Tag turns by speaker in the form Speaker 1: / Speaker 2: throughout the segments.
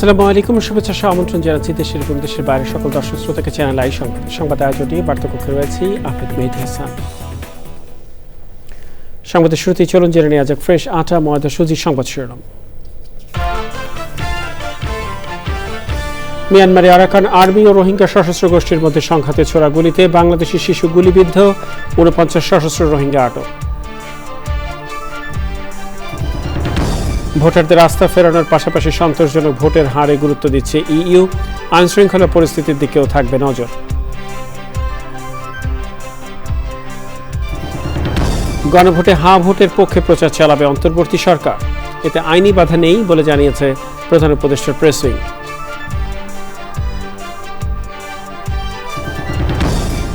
Speaker 1: আসসালামু আলাইকুম, শুভেচ্ছা সহ আমন্ত্রণ জানাচ্ছি দেশের এবং দেশের বাইরের সকল দর্শক শ্রোতাকে চ্যানেল আই সংবাদ আয়োজনে বার্তাকক্ষে রয়েছি আহমেদ মেহেদী হাসান। সংবাদের শুরুতেই চলুন জেনে নেওয়া যাক ফ্রেশ আটা, ময়দা, সুজি সংবাদ শিরোনাম। মিয়ানমারে আরাকান আর্মি ও রোহিঙ্গা সশস্ত্র গোষ্ঠীর মধ্যে সংঘাতে ছোড়া গুলিতে বাংলাদেশি শিশু গুলিবিদ্ধ, ৪৯ সশস্ত্র রোহিঙ্গা আটক। ভোটারদের আস্থা ফেরানোর পাশাপাশি সন্তোষজনক ভোটের হারে গুরুত্ব দিচ্ছে ইইউ, আইনশৃঙ্খলা পরিস্থিতির দিকেও থাকবে নজর। গণভোটে হ্যাঁ ভোটের পক্ষে প্রচার চালাবে অন্তর্বর্তী সরকার, এতে আইনি বাধা নেই বলে জানিয়েছে প্রধান উপদেষ্টার প্রেস উইং।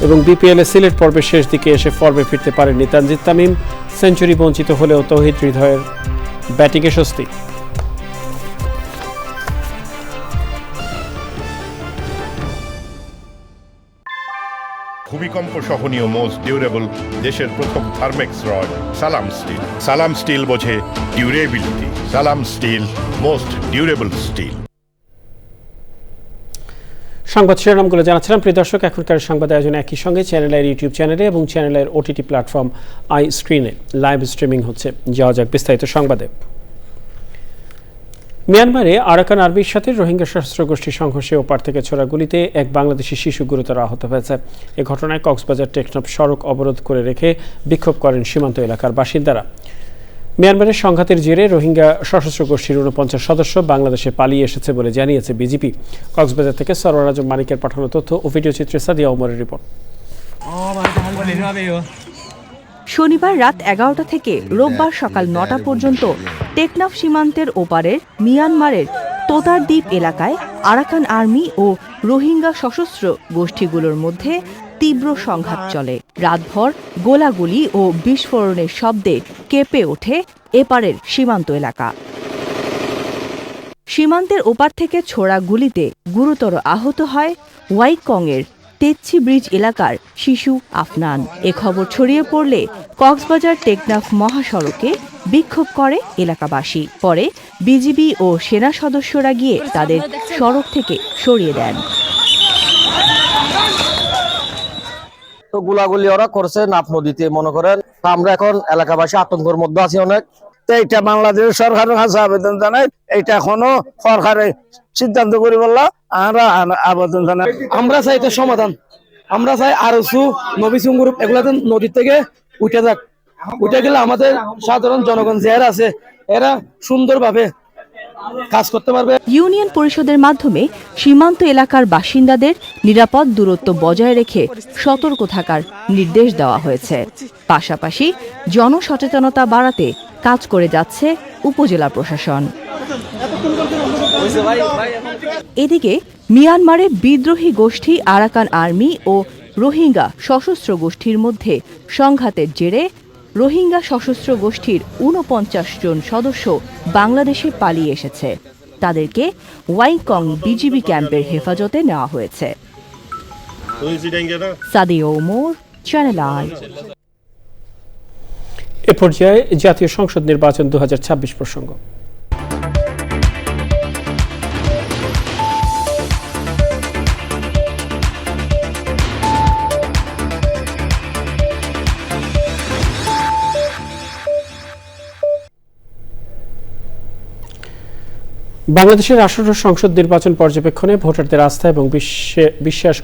Speaker 1: এবং বিপিএল এ সিলেট পর্বের শেষ দিকে এসে ফর্মে ফিরতে পারেননি তানজিদ তামিম, সেঞ্চুরি বঞ্চিত হলেও তৌহিদ হৃদয়ের ব্যাটিংয়ে স্বস্তি।
Speaker 2: ভূমিকম্প সহনীয় মোস্ট ডিউরেবল দেশের প্রথম থার্মেক্স রড সালাম স্টিল। সালাম স্টিল বোঝে ডিউরেবিলিটি। সালাম স্টিল, মোস্ট ডিউরেবল স্টিল।
Speaker 1: সংবাদ শিরোনামগুলো জানাচ্ছিলাম। প্রিয় দর্শক, এখনকার সংবাদ আয়োজনে একই সঙ্গে চ্যানেলের ইউটিউব চ্যানেলে এবং চ্যানেলের ওটিটি প্ল্যাটফর্ম আই স্ক্রিনে লাইভ স্ট্রিমিং হচ্ছে। যাওয়া যাক বিস্তারিত সংবাদে। মিয়ানমারে আরাকান আর্মির সাথে রোহিঙ্গা সশস্ত্র গোষ্ঠীর সংঘর্ষে ওপার থেকে ছোড়া গুলিতে এক বাংলাদেশি শিশু গুরুতর আহত হয়েছে। এ ঘটনায় কক্সবাজার টেকনাফ সড়ক অবরোধ করে রেখে বিক্ষোভ করেন সীমান্ত এলাকার বাসিন্দারা। মিয়ানমারের সংঘাতের জেরে রোহিঙ্গা সশস্ত্র গোষ্ঠীর ৪৯ সদস্য বাংলাদেশে পালিয়ে এসেছে বলে জানিয়েছে বিজিপি। কক্সবাজার থেকে সরওয়ার আজম মানিকের পাঠানো তথ্য ও ভিডিও চিত্রে সাদিয়া ওমরের রিপোর্ট।
Speaker 3: শনিবার রাত ১১টা থেকে রোববার সকাল ৯টা পর্যন্ত টেকনাফ সীমান্তের ওপারের মিয়ানমারের তোতার দ্বীপ এলাকায় আরাকান আর্মি ও রোহিঙ্গা সশস্ত্র গোষ্ঠীগুলোর মধ্যে তীব্র সংঘাত চলে। রাতভর গোলাগুলি ও বিস্ফোরণের শব্দে কেঁপে ওঠে এপারের সীমান্ত এলাকা। সীমান্তের ওপার থেকে ছোড়া গুলিতে গুরুতর আহত হয় ওয়াইকংয়ের তেচ্ছি ব্রিজ এলাকার শিশু আফনান। এ খবর ছড়িয়ে পড়লে কক্সবাজার টেকনাফ মহাসড়কে বিক্ষোভ করে এলাকাবাসী। পরে বিজিবি ও সেনা সদস্যরা গিয়ে তাদের সড়ক থেকে সরিয়ে দেন।
Speaker 4: তো গোলাগুলি ওরা করছে নাফ নদীতে, মনে করেন। আমরা এখন এলাকাবাসী আতঙ্কের মধ্যে আছি অনেক। এইটা বাংলাদেশ সরকারের কাছে আবেদন জানাই, এইটা এখনো সরকারের সিদ্ধান্ত করে বললা আমরা আবেদন জানাই।
Speaker 5: আমরা চাই এটা সমাধান। আমরা চাই আরসু নবিসুম গ্রুপ এগুলা নদীর থেকে উঠে যাক। উঠে গেলে আমাদের সাধারণ জনগণ যারা আছে এরা সুন্দরভাবে কাজ করতে পারবে।
Speaker 3: ইউনিয়ন পরিষদের মাধ্যমে সীমান্ত এলাকার বাসিন্দাদের নিরাপদ দূরত্ব বজায় রেখে সতর্ক থাকার নির্দেশ দেওয়া হয়েছে। পাশাপাশি জনসচেতনতা বাড়াতে কাজ করে যাচ্ছে উপজেলা প্রশাসন। এদিকে মিয়ানমারে বিদ্রোহী গোষ্ঠী আরাকান আর্মি ও রোহিঙ্গা সশস্ত্র গোষ্ঠীর মধ্যে সংঘাতের জেরে রোহিঙ্গা সশস্ত্র গোষ্ঠীর ৪৯ জন সদস্য বাংলাদেশে পালিয়ে এসেছে। তাদেরকে ওয়াইকং বিজিবি ক্যাম্পের হেফাজতে নেওয়া হয়েছে। Sadia Omar, Channel I.
Speaker 1: এ পর্যায়ে জাতীয় সংসদ নির্বাচন ২০২৬ প্রসঙ্গ। বাংলাদেশের ১৮ সংসদ নির্বাচন পর্যবেক্ষণে ভোটারদের আস্থা এবং বিশ্বাস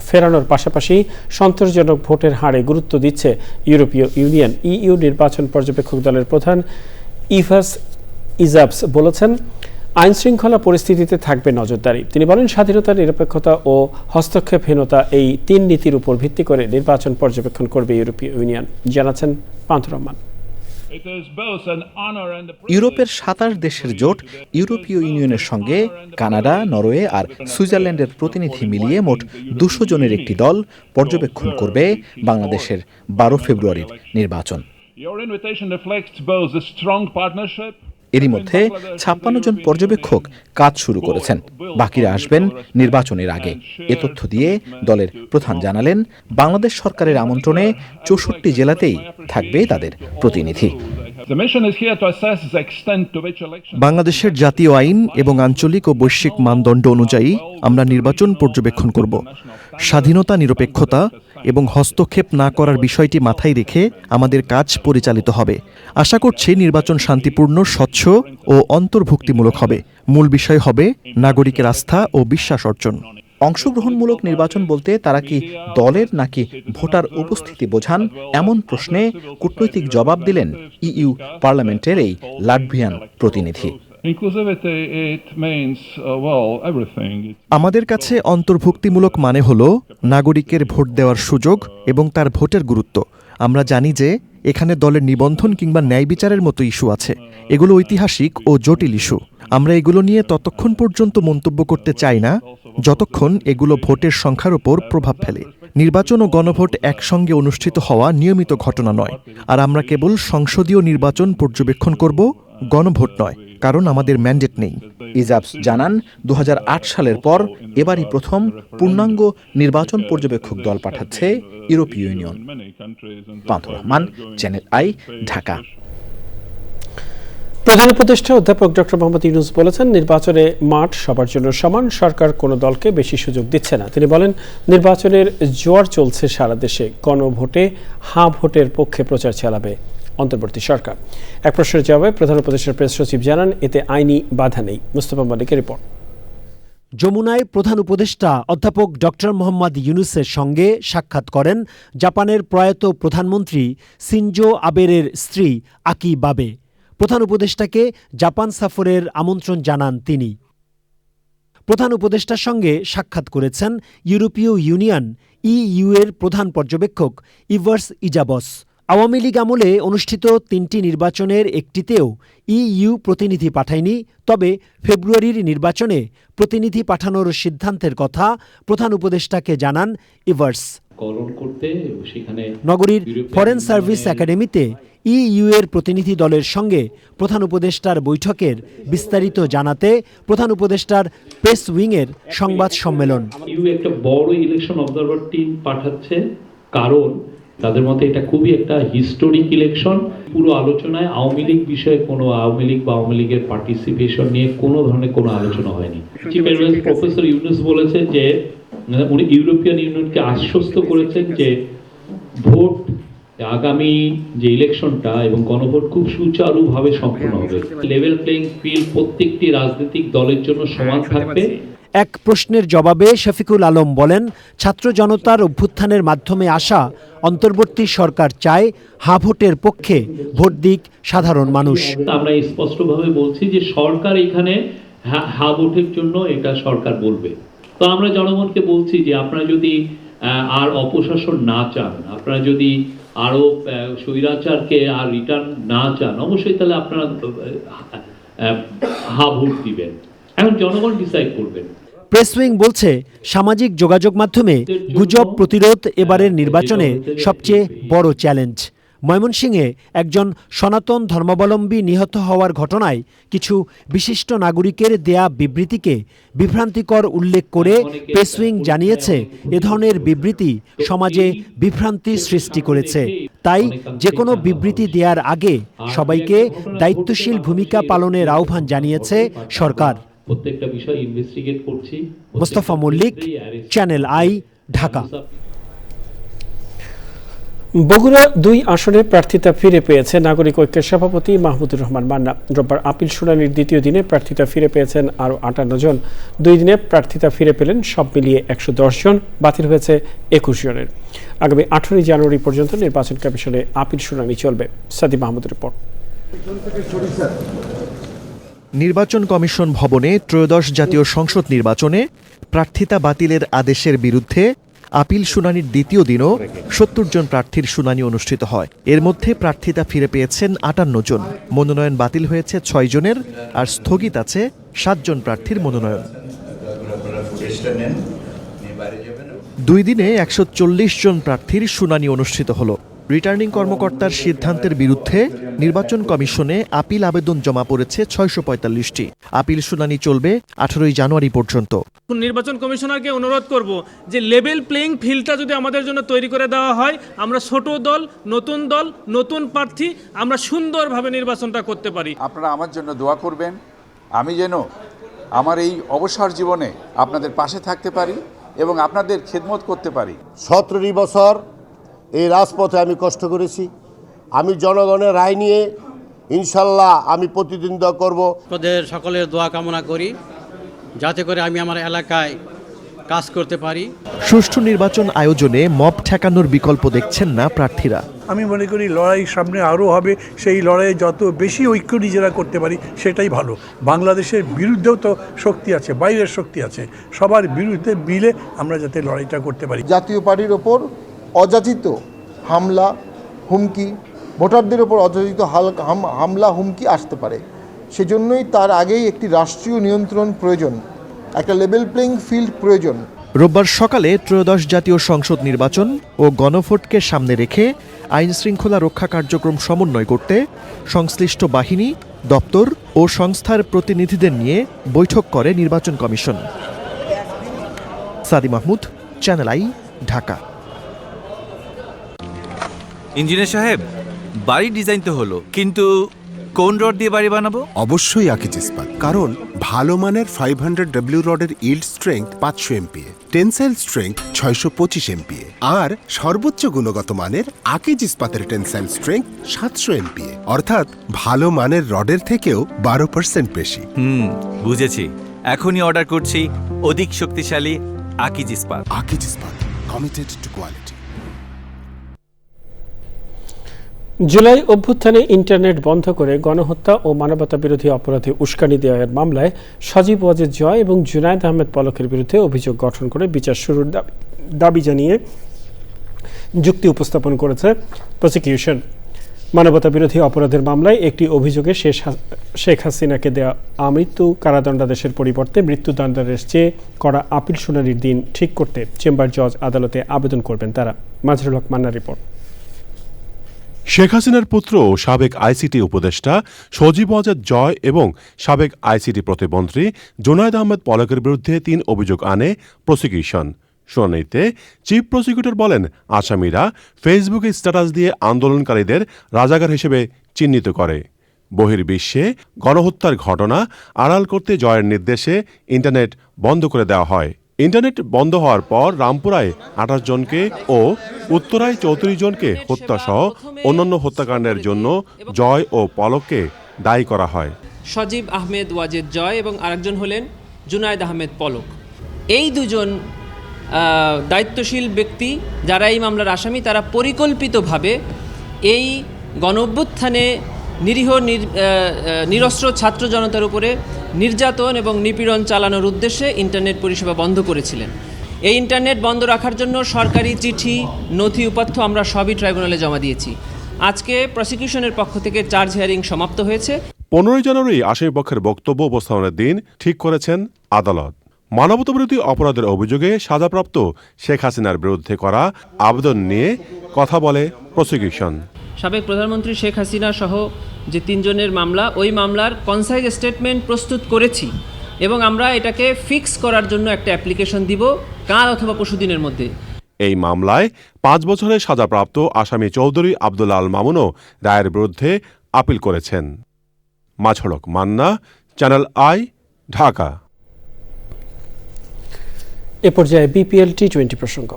Speaker 1: ফেরানোর পাশাপাশি সন্তোষজনক ভোটের হারে গুরুত্ব দিচ্ছে ইউরোপীয় ইউনিয়ন। ইইউ নির্বাচন পর্যবেক্ষক দলের প্রধান ইভাস ইজাবস বলেছেন, আইন শৃঙ্খলা পরিস্থিতিতে থাকবে নজরদারি। তিনি বলেন, স্বাধীনতা, নিরপেক্ষতা ও হস্তক্ষেপহীনতা এই ৩ নীতির উপর ভিত্তি করে নির্বাচন পর্যবেক্ষণ করবে ইউরোপীয় ইউনিয়ন। জানাচ্ছেন পান্থ রহমান।
Speaker 6: ইউরোপের ২৭ দেশের জোট ইউরোপীয় ইউনিয়নের সঙ্গে কানাডা, নরওয়ে আর সুইজারল্যান্ডের প্রতিনিধি মিলিয়ে মোট ২০০ জনের একটি দল পর্যবেক্ষণ করবে বাংলাদেশের ১২ ফেব্রুয়ারির নির্বাচন। এরই মধ্যে ৫৬ জন পর্যবেক্ষক কাজ শুরু করেছেন, বাকিরা আসবেন নির্বাচনের আগে। এ তথ্য দিয়ে দলের প্রধান জানালেন, বাংলাদেশ সরকারের আমন্ত্রণে ৬৪ জেলাতেই থাকবে তাদের প্রতিনিধি।
Speaker 7: বাংলাদেশের জাতীয় আইন এবং আঞ্চলিক ও বৈশ্বিক মানদণ্ড অনুযায়ী আমরা নির্বাচন পর্যবেক্ষণ করব। স্বাধীনতা, নিরপেক্ষতা এবং হস্তক্ষেপ না করার বিষয়টি মাথায় রেখে আমাদের কাজ পরিচালিত হবে। আশা করছি নির্বাচন শান্তিপূর্ণ, স্বচ্ছ ও অন্তর্ভুক্তিমূলক হবে। মূল বিষয় হবে নাগরিকের আস্থা ও বিশ্বাস অর্জন।
Speaker 6: অংশগ্রহণমূলক নির্বাচন বলতে তারা কি দলের নাকি ভোটার উপস্থিতি বোঝান, এমন প্রশ্নে কূটনৈতিক জবাব দিলেন ইইউ পার্লামেন্টের এই লাটভিয়ান প্রতিনিধি।
Speaker 7: আমাদের কাছে অন্তর্ভুক্তিমূলক মানে হল নাগরিকের ভোট দেওয়ার সুযোগ এবং তার ভোটের গুরুত্ব। আমরা জানি যে এখানে দলের নিবন্ধন কিংবা ন্যায় বিচারের মতো ইস্যু আছে। এগুলো ঐতিহাসিক ও জটিল ইস্যু। আমরা এগুলো নিয়ে ততক্ষণ পর্যন্ত মন্তব্য করতে চাই না যতক্ষণ এগুলো ভোটের সংখ্যার উপর প্রভাব ফেলে। নির্বাচন ও গণভোট একসঙ্গে অনুষ্ঠিত হওয়া নিয়মিত ঘটনা নয়। আর আমরা কেবল সংসদীয় নির্বাচন পর্যবেক্ষণ করব, গণভোট নয়, কারণ আমাদের ম্যান্ডেট নেই।
Speaker 6: ইজাবস জানান 2008 সালের পর এবারই প্রথম পূর্ণাঙ্গ নির্বাচন পর্যবেক্ষক দল পাঠাচ্ছে ইউরোপীয় union. Pantha Rahman, channel I, Dhaka.
Speaker 1: প্রধান উপদেষ্টা অধ্যাপক ডক্টর মোহাম্মদ ইউনূস বলেছেন, নির্বাচনে মাঠ সবার জন্য সমান, সরকার কোনো দলকে বেশি সুযোগ দিচ্ছে না। তিনি বলেন, নির্বাচনের জোয়ার চলছে সারা দেশে, গণভোটে হাঁ ভোটের পক্ষে প্রচার চালাবে অন্তর্বর্তী সরকার। এক প্রশ্নের জবাবে প্রধান উপদেষ্টার প্রেস সচিব জানান, এতে আইনি বাধা নেই। মুস্তফা মালিকের রিপোর্ট।
Speaker 8: যমুনায় প্রধান উপদেষ্টা অধ্যাপক ডক্টর মোহাম্মদ ইউনূসের সঙ্গে সাক্ষাৎ করেন জাপানের প্রয়াত প্রধানমন্ত্রী শিনজো আবের স্ত্রী আকি বাবে। প্রধান উপদেষ্টাকে জাপান সফরের আমন্ত্রণ জানান তিনি। প্রধান উপদেষ্টার সঙ্গে সাক্ষাৎ করেছেন ইউরোপীয় ইউনিয়ন ইইউ এর প্রধান পর্যবেক্ষক ইভার্স ইজাবস। আওয়ামী লীগ আমলে অনুষ্ঠিত 3টি নির্বাচনের একটিতেও ইইউ প্রতিনিধি পাঠায়নি। তবে ফেব্রুয়ারির নির্বাচনে প্রতিনিধি পাঠানোর সিদ্ধান্তের কথা প্রধান উপদেষ্টাকে জানান ইভার্স। নগরীর ফরেন সার্ভিস একাডেমিতে ইইউ এর প্রতিনিধি দলের সঙ্গে প্রধান উপদেষ্টার বৈঠকের বিস্তারিত জানাতে প্রধান উপদেষ্টার প্রেস উইংয়ের সংবাদ সম্মেলন।
Speaker 9: ইউ একটা বড় ইলেকশন অবজারভার টিম পাঠাচ্ছে, কারণ তাদের মতে এটা খুবই একটা হিস্টোরিক ইলেকশন। পুরো আলোচনায় আওয়ামী লীগ বিষয়ে কোনো আওয়ামী লীগ বা আওয়ামী লীগের পার্টিসিপেশন নিয়ে কোনো ধরনের কোনো আলোচনা হয়নি। চিফ অ্যাডভাইজার প্রফেসর ইউনূস বলেছেন যে উনি ইউরোপিয়ান ইউনিয়নকে আশ্বস্ত করেছেন যে ভোট আগামী যে ইলেকশনটা এবং গণভোট খুব সুচারুভাবে সম্পন্ন হবে। লেভেল প্লেইং ফিল্ড প্রত্যেকটি রাজনৈতিক দলের জন্য সমান থাকবে।
Speaker 8: এক প্রশ্নের জবাবে শফিকুল আলম বলেন, ছাত্র জনতার অভ্যুত্থানের মাধ্যমে আসা অন্তর্বর্তী সরকার চায় হাঁ ভোটের পক্ষে ভোট দিক সাধারণ মানুষ।
Speaker 9: আমরা স্পষ্টভাবে বলছি যে সরকার এখানে হাঁ ভোটের জন্য এটা সরকার বলবে। তো আমরা জনগণকে বলছি যে আপনারা যদি আর অপশাসন না চান, আপনারা যদি আরো স্বৈরাচারকে আর রিটার্ন না চান, অবশ্যই তাহলে আপনারা হাঁ ভোট দিবেন। এখন জনগণ ডিসাইড করবেন।
Speaker 8: প্রেস উইং বলছে, সামাজিক যোগাযোগ মাধ্যমে গুজব প্রতিরোধ এবারের নির্বাচনে সবচেয়ে বড় চ্যালেঞ্জ। ময়মনসিংহে একজন সনাতন ধর্মাবলম্বী নিহত হওয়ার ঘটনায় কিছু বিশিষ্ট নাগরিকের দেয়া বিবৃতিকে বিভ্রান্তিকর উল্লেখ করে প্রেস উইং জানিয়েছে, এ ধরনের বিবৃতি সমাজে বিভ্রান্তি সৃষ্টি করেছে। তাই যে কোনো বিবৃতি দেওয়ার আগে সবাইকে দায়িত্বশীল ভূমিকা পালনের আহ্বান জানিয়েছে সরকার।
Speaker 9: প্রত্যেকটা বিষয় ইনভেস্টিগেট করছি।
Speaker 8: Mustafa Mallik, Channel I, Dhaka.
Speaker 1: বগুড়া 2 আসনে প্রার্থিতা ফিরে পেয়েছে নাগরিক ঐক্যের সভাপতি মাহমুদুর রহমান মান্না। রোববার আপিল শুনানির দ্বিতীয় দিনে প্রার্থিতা ফিরে পেয়েছেন আরও 58 জন। 2 দিনে প্রার্থিতা ফিরে পেলেন সব মিলিয়ে 110 জন, বাতিল হয়েছে 21 জনের। আগামী 18 জানুয়ারি পর্যন্ত নির্বাচন কমিশনে আপিল শুনানি চলবে। সাদি মাহমুদের রিপোর্ট।
Speaker 7: নির্বাচন কমিশন ভবনে ত্রয়োদশ জাতীয় সংসদ নির্বাচনে প্রার্থিতা বাতিলের আদেশের বিরুদ্ধে আপিল শুনানির দ্বিতীয় দিনও 70 জন প্রার্থীর শুনানি অনুষ্ঠিত হয়। এর মধ্যে প্রার্থিতা ফিরে পেয়েছেন 58 জন, মনোনয়ন বাতিল হয়েছে 6 জনের, আর স্থগিত আছে 7 জন প্রার্থীর মনোনয়ন। 2 দিনে 140 জন প্রার্থীর শুনানি অনুষ্ঠিত হলো। রিটার্নিং কর্মকর্তার সিদ্ধান্তের বিরুদ্ধে নির্বাচন কমিশনে আপিল আবেদন জমা পড়েছে 645টি। আপিল শুনানি চলবে 18 জানুয়ারি পর্যন্ত।
Speaker 10: নির্বাচন কমিশনারকে অনুরোধ করব যে লেভেল প্লেইং ফিল্ডটা যদি আমাদের জন্য তৈরি করে দেওয়া হয়, আমরা ছোট দল, নতুন প্রার্থী, আমরা সুন্দরভাবে নির্বাচনটা করতে পারি।
Speaker 11: আপনারা আমার জন্য দোয়া করবেন, আমি যেন আমার এই অবসর জীবনে আপনাদের পাশে থাকতে পারি এবং আপনাদের খেদমত করতে পারি।
Speaker 12: 17 বছর এই রাজপথে আমি কষ্ট করেছি। আমি জনগণের রায় নিয়ে ইনশাল্লাহ আমি প্রতিদ্বন্দ্বিতা করব।
Speaker 13: আপনাদের সকলের দোয়া কামনা করি যাতে করে আমি আমার এলাকায় কাজ করতে পারি।
Speaker 7: সুষ্ঠু নির্বাচন আয়োজনে মব ঠেকানোর বিকল্প দেখছেন না প্রার্থীরা।
Speaker 14: আমি মনে করি লড়াই সামনে আরও হবে, সেই লড়াইয়ে যত বেশি ঐক্য নিজেরা করতে পারি সেটাই ভালো। বাংলাদেশের বিরুদ্ধেও তো শক্তি আছে, বাইরের শক্তি আছে, সবার বিরুদ্ধে মিলে আমরা যাতে লড়াইটা করতে পারি।
Speaker 15: জাতীয় পার্টির ওপর অযাচিত হামলা হুমকি, ভোটারদের ওপর অযাচিত হামলা হুমকি আসতে পারে, সেজন্যই তার আগেই একটি রাষ্ট্রীয় নিয়ন্ত্রণ প্রয়োজন, একটা লেভেল প্লেইং ফিল্ড প্রয়োজন।
Speaker 7: রোববার সকালে ত্রয়োদশ জাতীয় সংসদ নির্বাচন ও গণভোটকে সামনে রেখে আইন শৃঙ্খলা রক্ষা কার্যক্রম সমন্বয় করতে সংশ্লিষ্ট বাহিনী, দপ্তর ও সংস্থার প্রতিনিধিদের নিয়ে বৈঠক করে নির্বাচন কমিশন। সাদি Mahmud, channel I, Dhaka.
Speaker 16: Engineer সাহেব, বাড়ি ডিজাইন তো হলো, কিন্তু কোন রড দিয়ে বাড়ি বানাবো?
Speaker 17: অবশ্যই আকিজ ইস্পাত, কারণ ভালো মানের 500W রডের yield strength 500 MPa, tensile strength 625 MPa আর সর্বোচ্চ গুণগত মানের আকিজ ইস্পাতের টেনসাইল স্ট্রেংথ 700 MPa, অর্থাৎ ভালো মানের রডের থেকেও 12% বেশি।
Speaker 16: বুঝেছি, এখনই অর্ডার করছি অধিক শক্তিশালী আকিজ ইস্পাত।
Speaker 17: আকিজ ইস্পাত, কমিটেড টু কোয়ালিটি।
Speaker 1: জুলাই অভ্যুত্থানে ইন্টারনেট বন্ধ করে গণহত্যা ও মানবতা বিরোধী অপরাধে উস্কানি দেওয়ার মামলায় সজীব ওয়াজেদ জয় এবং জুনায়েদ আহমেদ পলকের বিরুদ্ধে অভিযোগ গঠন করে বিচার শুরুর দাবি জানিয়ে যুক্তি উপস্থাপন করেছে প্রসিকিউশন। মানবতা বিরোধী অপরাধের মামলায় একটি অভিযোগে শেখ হাসিনাকে দেয়া আমৃত্যু কারাদণ্ডাদেশের পরিবর্তে মৃত্যুদণ্ডাদেশ চেয়ে করা আপিল শুনানির দিন ঠিক করতে চেম্বার জজ আদালতে আবেদন করবেন তারা। মাজরুল হক মান্নার রিপোর্ট।
Speaker 18: শেখ হাসিনার পুত্র ও সাবেক আইসিটি উপদেষ্টা সজীব ওয়াজেদ জয় এবং সাবেক আইসিটি প্রতিমন্ত্রী জুনায়েদ আহমেদ পলকের বিরুদ্ধে 3 অভিযোগ আনে প্রসিকিউশন। শুনানিতে চিফ প্রসিকিউটর বলেন, আসামিরা ফেসবুকে স্ট্যাটাস দিয়ে আন্দোলনকারীদের রাজাকার হিসেবে চিহ্নিত করে। বহির্বিশ্বে গণহত্যার ঘটনা আড়াল করতে জয়ের নির্দেশে ইন্টারনেট বন্ধ করে দেওয়া হয়। ইন্টারনেট বন্ধ হওয়ার পর রামপুরায় 28 জনকে ও উত্তরায় 34 জনকে হত্যাসহ অন্যান্য হত্যাকাণ্ডের জন্য জয় ও পলককে দায়ী করা হয়।
Speaker 19: সজীব আহমেদ ওয়াজেদ জয় এবং আরেকজন হলেন জুনায়েদ আহমেদ পলক। এই দুজন দায়িত্বশীল ব্যক্তি যারা এই মামলার আসামি, তারা পরিকল্পিতভাবে এই গণঅভ্যুত্থানে নিরীহ নিরস্ত্র ছাত্র জনতার উপরে নির্যাতন এবং নিপীড়ন চালানোর উদ্দেশ্যে ইন্টারনেট পরিষেবা বন্ধ করেছিলেন। এই ইন্টারনেট বন্ধ রাখার জন্য সরকারি চিঠি, নথি উপাত্ত আমরা সবই ট্রাইব্যুনালে জমা দিয়েছি। আজকে প্রসিকিউশনের পক্ষ থেকে চার্জ হিয়ারিং সমাপ্ত হয়েছে।
Speaker 18: 15 জানুয়ারি আসামিপক্ষের বক্তব্য উপস্থাপনের দিন ঠিক করেছেন আদালত। মানবতাবিরোধী অপরাধের অভিযোগে সাজাপ্রাপ্ত শেখ হাসিনার বিরুদ্ধে করা আবেদন নিয়ে কথা বলে প্রসিকিউশন।
Speaker 19: সাবেক প্রধানমন্ত্রী শেখ হাসিনা সহ যে 3 জনের মামলা, ওই মামলার কনসাইজ স্টেটমেন্ট প্রস্তুত করেছি এবং আমরা এটাকে ফিক্স করার জন্য একটা অ্যাপ্লিকেশন দিব কাল অথবা পরশুদিনের মধ্যে।
Speaker 18: এই মামলায় 5 বছরের সাজাপ্রাপ্ত আসামি চৌধুরী আব্দুল আল মামুনও রায়ের বিরুদ্ধে আপিল করেছেন। মাজরুল হক মান্না, চ্যানেল আই, ঢাকা।
Speaker 1: এ পর্যায়ে বিপিএল টি20 প্রসঙ্গ।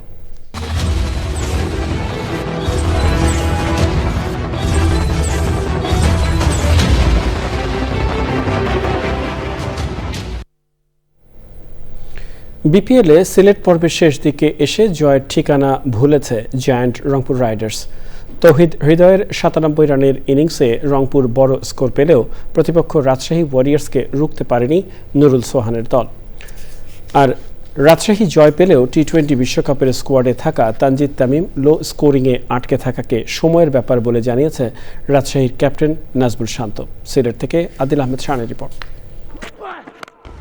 Speaker 1: বিপিএলে সিলেট পর্বের শেষ দিকে এসে জয়ের ঠিকানা ভুলেছে জায়ান্ট রংপুর রাইডার্স। তৌহিদ হৃদয়ের 97 রানের ইনিংসে রংপুর বড় স্কোর পেলেও প্রতিপক্ষ রাজশাহী ওয়ারিয়ার্সকে রুখতে পারেনি নুরুল সোহানের দল। আর রাজশাহী জয় পেলেও টি20 বিশ্বকাপের স্কোয়াডে থাকা তানজিদ তামিম লো স্কোরিংয়ে আটকে থাকাকে সময়ের ব্যাপার বলে জানিয়েছে রাজশাহীর ক্যাপ্টেন নাজমুল শান্ত। সিলেট থেকে আদিল আহমেদ শানের রিপোর্ট।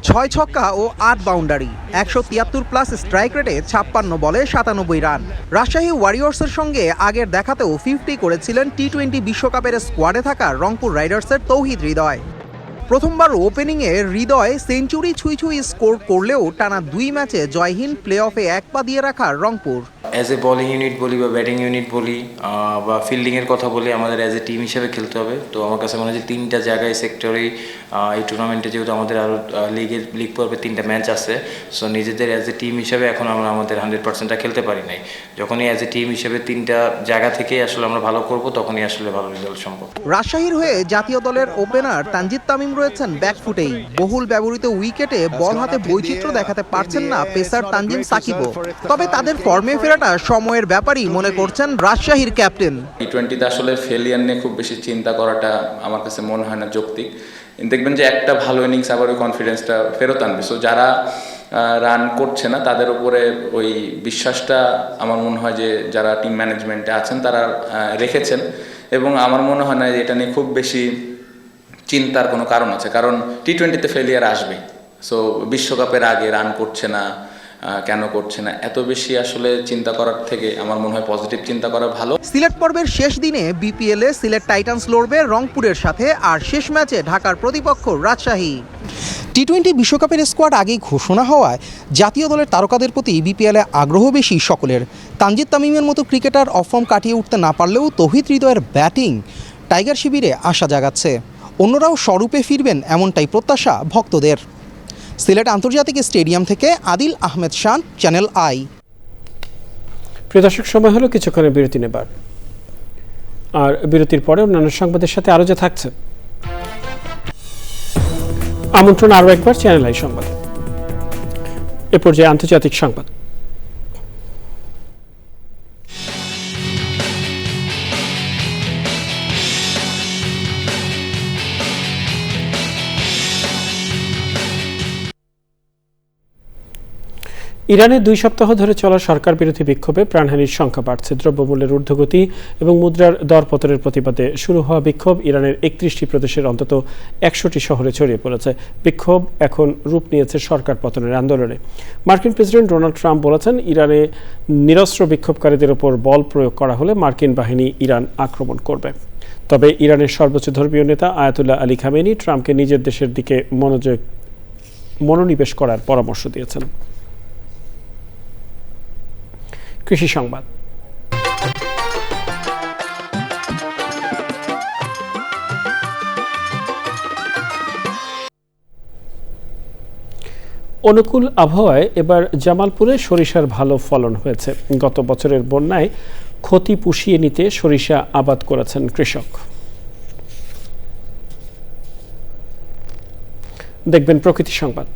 Speaker 20: 6 ছক্কা ও 8 বাউন্ডারি, 173+ স্ট্রাইক রেটে 56 বলে 97 রান। রাজশাহী ওয়ারিয়র্সের সঙ্গে আগের দেখাতেও 50 করেছিলেন টি-20 বিশ্বকাপের স্কোয়াডে থাকা রংপুর রাইডার্সের তৌহিদ হৃদয়। প্রথমবার ওপেনিংয়ে হৃদয় সেঞ্চুরি ছুঁই স্কোর করলেও টানা 2 ম্যাচে জয়হীন প্লে অফে 1 পা দিয়ে রাখা Rangpur.
Speaker 21: As a bowling unit বলি বা ব্যাটিং ইউনিট বলি বা ফিল্ডিংয়ের কথা বলি, আমাদের অ্যাজ এ টিম হিসেবে খেলতে হবে। তো আমার কাছে মনে হয় যে 3টা জায়গায় সেক্টরেই এই টুর্নামেন্টে যেহেতু আমাদের আরও লিগ পর্বে 3টা ম্যাচ আছে, সো নিজেদের অ্যাজ এ টিম হিসেবে এখন আমরা আমাদের 100%টা খেলতে পারি নাই। যখনই অ্যাজ এ টিম হিসেবে 3টা জায়গা থেকেই আসলে আমরা ভালো করব, তখনই আসলে ভালো রেজাল্ট সম্ভব।
Speaker 20: রাজশাহীর হয়ে জাতীয় দলের ওপেনার তানজিদ তামিম রয়েছেন ব্যাকফুটেই। বহুল ব্যবহৃত উইকেটে বল হাতে বৈচিত্র্য দেখাতে পারছেন না পেসার তানজিম সাকিবও। তবে তাদের ফর্মে ফেরাটা সময়ের ব্যাপারই মনে করছেন রাজশাহীর ক্যাপ্টেন।
Speaker 22: টি-20তে আসলে ফেলিয়ার নিয়ে খুব বেশি চিন্তা করাটা আমার কাছে মনে হয় না যৌক্তিক। দেখবেন যে একটা ভালো ইনিংস আবার ওই কনফিডেন্সটা ফেরত আনবে। সো যারা রান করছে না তাদের উপরে ওই বিশ্বাসটা আমার মনে হয় যে যারা টিম ম্যানেজমেন্টে আছেন তারা রেখেছেন, এবং আমার মনে হয় না যে এটা নিয়ে খুব বেশি চিন্তার কোনো কারণ আছে, কারণ টি-20তে ফেলিয়ার আসবেই। সো বিশ্বকাপের আগে রান করছে না, কেন করছে না, এত বেশি আসলে চিন্তা করার থেকে আমার মনে হয় পজিটিভ চিন্তা করা ভালো।
Speaker 20: সিলেট পর্বের শেষ দিনে বিপিএলে সিলেট টাইটান্স লড়বে রংপুরের সাথে, আর শেষ ম্যাচে ঢাকার প্রতিপক্ষ রাজশাহী। টি-20 বিশ্বকাপের স্কোয়াড আগেই ঘোষণা হওয়ায় জাতীয় দলের তারকাদের প্রতি বিপিএলে আগ্রহ বেশি সকলের। তানজিদ তামিমের মতো ক্রিকেটার অফর্ম কাটিয়ে উঠতে না পারলেও তৌহিদ হৃদয়ের ব্যাটিং টাইগার শিবিরে আশা জাগাচ্ছে। অন্যরাও স্বরূপে ফিরবেন এমনটাই প্রত্যাশা ভক্তদের। সিলেট আন্তর্জাতিক স্টেডিয়াম থেকে আদিল আহমেদ শান, চ্যানেল আই।
Speaker 1: প্রিয় দর্শক, সময় হলো কিছুক্ষণের বিরতি নেবার, আর বিরতির পরে অন্যান্য সংবাদের সাথে আরো যা থাকছে। আমন্ত্রণ আরও একবার চ্যানেল আই সংবাদ। এ পর্যায়ে আন্তর্জাতিক সংবাদ। ইরানে 2 সপ্তাহ ধরে চলা সরকার বিরোধী বিক্ষোভে প্রাণহানির সংখ্যা বাড়ছে। দ্রব্যমূল্যের ঊর্ধ্বগতি এবং মুদ্রার দরপতনের প্রতিবাদে শুরু হওয়া বিক্ষোভ ইরানের 31টি প্রদেশের অন্তত 100টি শহরে ছড়িয়ে পড়েছে। বিক্ষোভ এখন রূপ নিয়েছে সরকার পতনের আন্দোলনে। মার্কিন প্রেসিডেন্ট ডোনাল্ড ট্রাম্প বলেছেন, ইরানে নিরস্ত্র বিক্ষোভকারীদের ওপর বল প্রয়োগ করা হলে মার্কিন বাহিনী ইরান আক্রমণ করবে। তবে ইরানের সর্বোচ্চ ধর্মীয় নেতা আয়াতুল্লাহ আলী খামেনি ট্রাম্পকে নিজের দেশের দিকে মনোনিবেশ করার পরামর্শ দিয়েছেন। কৃষি সংবাদ। অনুকূল আবহাওয়ায় এবার জামালপুরে সরিষার ভালো ফলন হয়েছে। গত বছরের বন্যায় ক্ষতি পুষিয়ে নিতে সরিষা আবাদ করেছেন কৃষক। দেখবেন প্রকৃতি সংবাদ।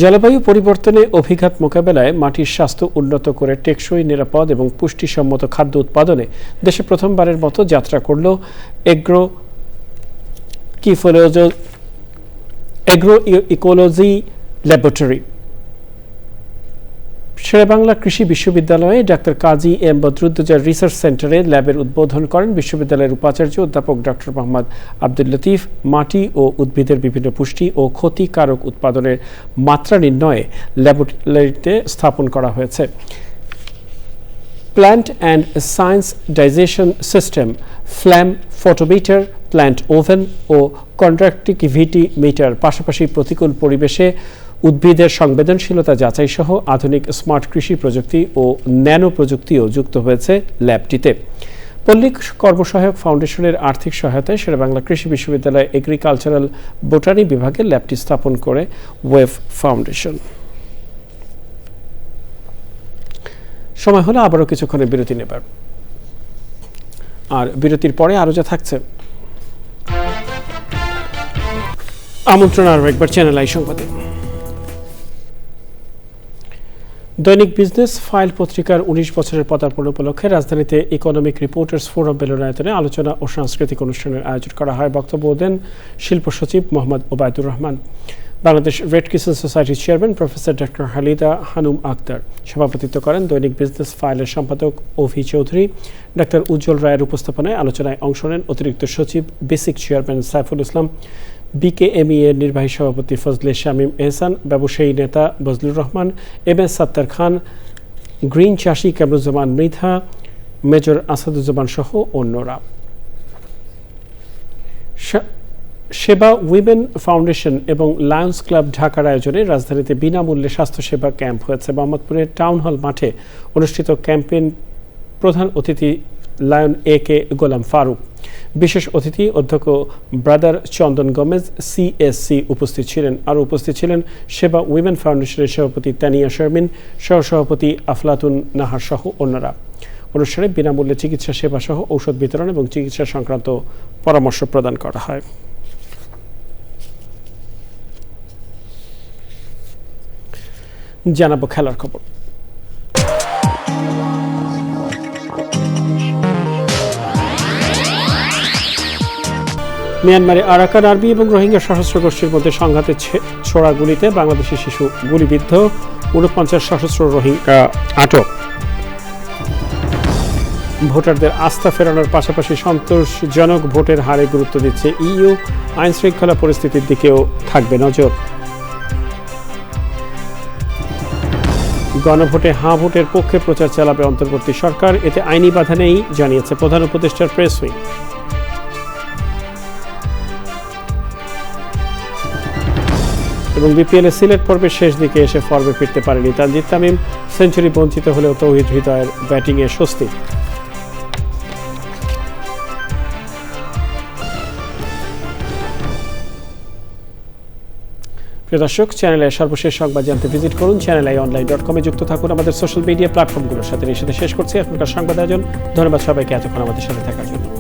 Speaker 1: জলবায়ু পরিবর্তনে অভিঘাত মোকাবেলায় মাটির স্বাস্থ্য উন্নত করে টেকসই, নিরাপদ এবং পুষ্টিসম্মত খাদ্য উৎপাদনে দেশে প্রথমবারের মতো যাত্রা করল এগ্রো ইকোলজি ল্যাবরেটরি। শেরেবাংলা কৃষি বিশ্ববিদ্যালয়ে ডাক্তার কাজী এম বদরুদ্দোজা রিসার্চ সেন্টারে ল্যাবের উদ্বোধন করেন বিশ্ববিদ্যালয়ের উপাচার্য অধ্যাপক ডক্টর মোহাম্মদ আব্দুল লতিফ। মাটি ও উদ্ভিদের বিভিন্ন পুষ্টি ও ক্ষতিকারক উৎপাদনের মাত্রা নির্ণয়ে ল্যাবরেটরিতে স্থাপন করা হয়েছে plant and science digestion system, flame photometer, plant oven ও কন্ডাক্টিভিটি মিটার। পাশাপাশি প্রতিকূল পরিবেশে উদ্ভিদের সংবেদনশীলতা যাচাই সহ আধুনিক স্মার্ট কৃষি প্রযুক্তি ও ন্যানো প্রযুক্তিও যুক্ত হয়েছে ল্যাবটিতে। পল্লী কর্মসহায়ক ফাউন্ডেশনের আর্থিক সহায়তায় শেরেবাংলা কৃষি বিশ্ববিদ্যালয় এগ্রিকালচারাল বোটানি বিভাগে ল্যাবটি স্থাপন করে ওয়েভ ফাউন্ডেশন। সময় হলো আবারও কিছুক্ষণের বিরতি নেবার, আর বিরতির পরে আরো যা থাকছে। আমন্ত্রণ আরও একবার চ্যানেল আই সংবাদে। দৈনিক বিজনেস ফাইল পত্রিকার ১৯ বছরের পদার্পণ উপলক্ষে রাজধানীতে ইকোনমিক রিপোর্টার্স ফোরাম মিলনায়তনে আলোচনা ও সাংস্কৃতিক অনুষ্ঠানের আয়োজন করা হয়। বক্তব্য দেন শিল্প সচিব মোহাম্মদ ওবায়দুর রহমান। বাংলাদেশ রেড ক্রিসেন্ট সোসাইটির chairman professor doctor Halida Hanum Akhtar সভাপতিত্ব করেন। দৈনিক বিজনেস ফাইলের সম্পাদক অভি চৌধুরী, ডাক্তার উজ্জ্বল রায়ের উপস্থাপনায় আলোচনায় অংশ নেন অতিরিক্ত সচিব basic chairman Saiful Islam, BKME এর নির্বাহী সভাপতি ফজলে শামীম এহসান, ব্যবসায়ী নেতা বজলুর রহমান, MS সাত্তার খান, গ্রিন চাষী কামরুজ্জামান মৃধা, মেজর আসাদুজ্জামান সহ অন্যরা। সেবা উইমেন ফাউন্ডেশন এবং লায়ন্স ক্লাব ঢাকার আয়োজনে রাজধানীতে বিনামূল্যে স্বাস্থ্যসেবা ক্যাম্প হয়েছে। মোহাম্মদপুরের টাউন হল মাঠে অনুষ্ঠিত ক্যাম্পেইন প্রধান অতিথি লায়ন AK গোলাম ফারুক, বিশেষ অতিথি অধ্যক্ষ ব্রাদার চন্দন গমেজ CSC উপস্থিত ছিলেন। আরও উপস্থিত ছিলেন সেবা উইমেন ফাউন্ডেশনের সভাপতি তানিয়া শারমিন, সহসভাপতি আফলাতুন নাহার সহ অন্যরা। অনুষ্ঠানে বিনামূল্যে চিকিৎসা সেবা সহ ঔষধ বিতরণ এবং চিকিৎসা সংক্রান্ত পরামর্শ প্রদান করা হয়। জানাবো খেলার খবর। মিয়ানমারে আরাকান আর্মি এবং রোহিঙ্গা সশস্ত্র গোষ্ঠীর মধ্যে সংঘাতে ছোড়া গুলিতে বাংলাদেশি শিশু গুলিবিদ্ধ, ৪৯ সশস্ত্র রোহিঙ্গা আটক। ভোটারদের আস্থা ফেরানোর পাশাপাশি সন্তোষজনক ভোটের হারে গুরুত্ব দিচ্ছে EU, আইন শৃঙ্খলা পরিস্থিতির দিকেও থাকবে নজর। গণভোটে হাঁ ভোটের পক্ষে প্রচার চালাবে অন্তর্বর্তী সরকার, এতে আইনি বাধা নেই জানিয়েছে প্রধান উপদেষ্টার প্রেস উইং। এবং BPL এর সিলেট পর্বের শেষ দিকে এসে ফর্মে ফিরতে পারেনি তানজিদ তামিম, সেঞ্চুরি বঞ্চিত হলেও তৌহিদ হৃদয়ের ব্যাটিংয়ে স্বস্তি। প্রিয় দর্শক, চ্যানেলের সর্বশেষ সংবাদ জানতে ভিজিট করুন channelionline.com-এ যুক্ত থাকুন আমাদের সোশ্যাল মিডিয়া প্ল্যাটফর্মগুলোর সাথে। শেষ করছি এখনকার সংবাদ আয়োজন। ধন্যবাদ সবাইকে এতক্ষণ আমাদের সাথে থাকার জন্য।